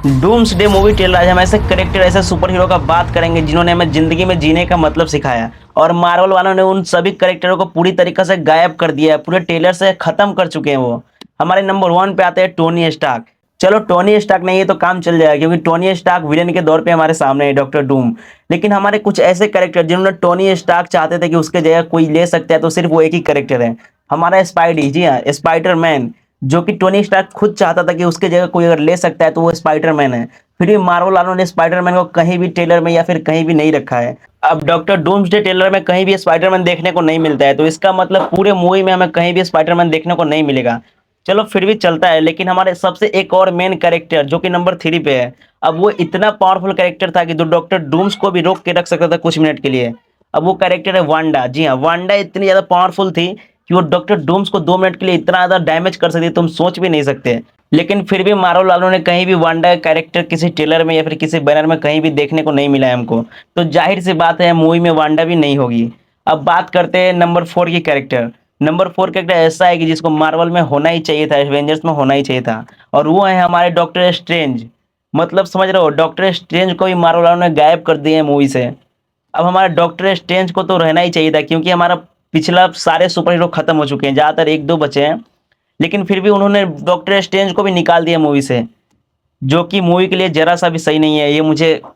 Doomsday movie trailer. आज हम ऐसे करेक्टर, ऐसे सुपर हीरो का बात करेंगे जिन्होंने हमें जिंदगी में जीने का मतलब सिखाया, और मार्वल वालों ने उन सभी करेक्टरों को पूरी तरीके से गायब कर दिया है, पूरे ट्रेलर से खत्म कर चुके हैं वो। हमारे नंबर 1 पे आते हैं टोनी स्टार्क। चलो टोनी स्टार्क नहीं है तो काम चल जाएगा, क्योंकि टोनी स्टार्क विलेन के दौर पे हमारे सामने है, डॉक्टर डूम। लेकिन हमारे कुछ ऐसे करेक्टर जिन्होंने टोनी स्टार्क चाहते थे कि उसके जगह कोई ले सकता है, तो सिर्फ वो एक ही करेक्टर है, हमारा स्पाइडी। जी हाँ, स्पाइडर मैन, जो कि टोनी स्टार्क खुद चाहता था कि उसके जगह कोई अगर ले सकता है तो वो स्पाइडरमैन है। फिर भी मार्वल वालों ने स्पाइडरमैन को कहीं भी ट्रेलर में या फिर कहीं भी नहीं रखा है। अब डॉक्टर डूम्सडे ट्रेलर में कहीं भी स्पाइडरमैन देखने को नहीं मिलता है, तो इसका मतलब पूरे मूवी में हमें कहीं भी स्पाइडरमैन देखने को नहीं मिलेगा। चलो फिर भी चलता है, लेकिन हमारे सबसे एक और मेन कैरेक्टर जो कि नंबर 3 पे है, अब वो इतना पावरफुल कैरेक्टर था कि जो डॉक्टर डूम्स को भी रोक के रख सकता था कुछ मिनट के लिए। अब वो कैरेक्टर है वांडा। जी हाँ, वांडा इतनी ज्यादा पावरफुल थी कि वो डॉक्टर डूम्स को 2 मिनट के लिए इतना ज्यादा डैमेज कर सकती है, तुम सोच भी नहीं सकते। लेकिन फिर भी मार्वल वालों ने कहीं भी वांडा का कैरेक्टर किसी ट्रेलर में या फिर किसी बैनर में कहीं भी देखने को नहीं मिला है हमको, तो जाहिर सी बात है मूवी में वांडा भी नहीं होगी। अब बात करते हैं नंबर 4 की कैरेक्टर। नंबर 4 कैरेक्टर ऐसा है कि जिसको मार्वल में होना ही चाहिए था, एवेंजर्स में होना ही चाहिए था, और वो है हमारे डॉक्टर स्ट्रेंज। मतलब समझ रहे हो, डॉक्टर स्ट्रेंज को भी मार्वल वालों ने गायब कर दिए हैं मूवी से। अब हमारा डॉक्टर स्ट्रेंज को तो रहना ही चाहिए था, क्योंकि हमारा पिछला सारे सुपर हीरो खत्म हो चुके हैं, ज़्यादातर एक दो बचे हैं। लेकिन फिर भी उन्होंने डॉक्टर स्ट्रेंज को भी निकाल दिया मूवी से, जो कि मूवी के लिए जरा सा भी सही नहीं है।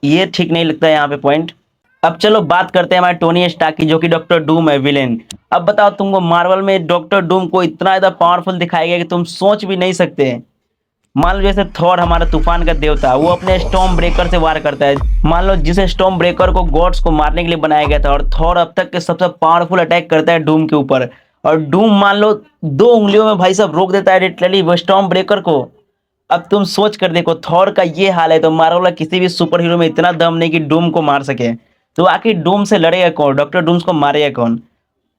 ये ठीक नहीं लगता है यहाँ पे पॉइंट। अब चलो बात करते हैं हमारे टोनी स्टार्क की, जो कि डॉक्टर डूम है, विलेन। अब बताओ, तुमको मार्वल में डॉक्टर डूम को इतना ज़्यादा पावरफुल दिखाया गया कि तुम सोच भी नहीं सकते। मान लो जैसे थॉर हमारा तूफान का देवता, वो अपने स्टॉर्म ब्रेकर से वार करता है। मान लो जिसे स्टॉर्म ब्रेकर को गॉड्स को मारने के लिए बनाया गया था, और थॉर अब तक के सबसे पावरफुल अटैक करता है डूम के ऊपर, और डूम मान लो 2 उंगलियों में भाई साहब रोक देता है लिटरली वो स्टॉर्म ब्रेकर को। अब तुम सोच कर देखो, थॉर का ये हाल है तो मार्वल का किसी भी सुपर हीरो में इतना दम नहीं कि डूम को मार सके। तो आखिर डूम से लड़ेगा कौन, डॉक्टर डूम्स को मारेगा कौन?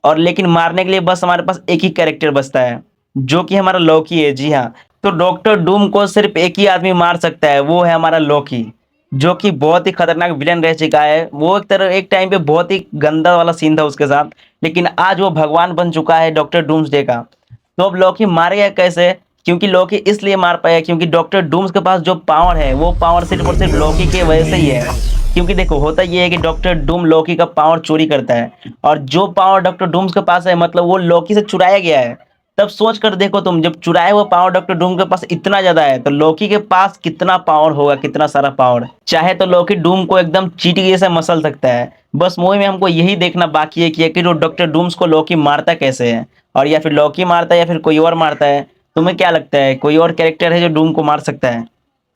और लेकिन मारने के लिए बस हमारे पास एक ही कैरेक्टर बचता है, जो कि हमारा लॉकी है। जी हाँ, तो डॉक्टर डूम को सिर्फ एक ही आदमी मार सकता है, वो है हमारा लॉकी, जो कि बहुत ही खतरनाक विलन रह चुका है। वो एक टाइम पे बहुत ही गंदा वाला सीन था उसके साथ, लेकिन आज वो भगवान बन चुका है डॉक्टर डूम्सडे का। तो अब लॉकी मारेगा कैसे? क्योंकि लॉकी इसलिए मार पाया क्योंकि डॉक्टर डूम्स के पास जो पावर है, वो पावर सिर्फ और सिर्फ लॉकी के वजह से ही है। क्योंकि देखो, होता ये है कि डॉक्टर डूम लॉकी का पावर चोरी करता है, और जो पावर डॉक्टर डूम्स के पास है मतलब वो लॉकी से चुराया गया है। तब सोच कर देखो तुम, जब चुराया हुआ पावर डॉक्टर डूम के पास इतना ज्यादा है, तो लॉकी के पास कितना पावर होगा, कितना सारा पावर। चाहे तो लॉकी डूम को एकदम चींटी जैसे मसल सकता है। बस मूवी में हमको यही देखना बाकी है कि आखिर वो डॉक्टर डूम्स को लॉकी मारता कैसे है, और या फिर लॉकी मारता है या फिर कोई और मारता है। तुम्हें क्या लगता है, कोई और कैरेक्टर है जो डूम को मार सकता है?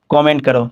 कमेंट करो।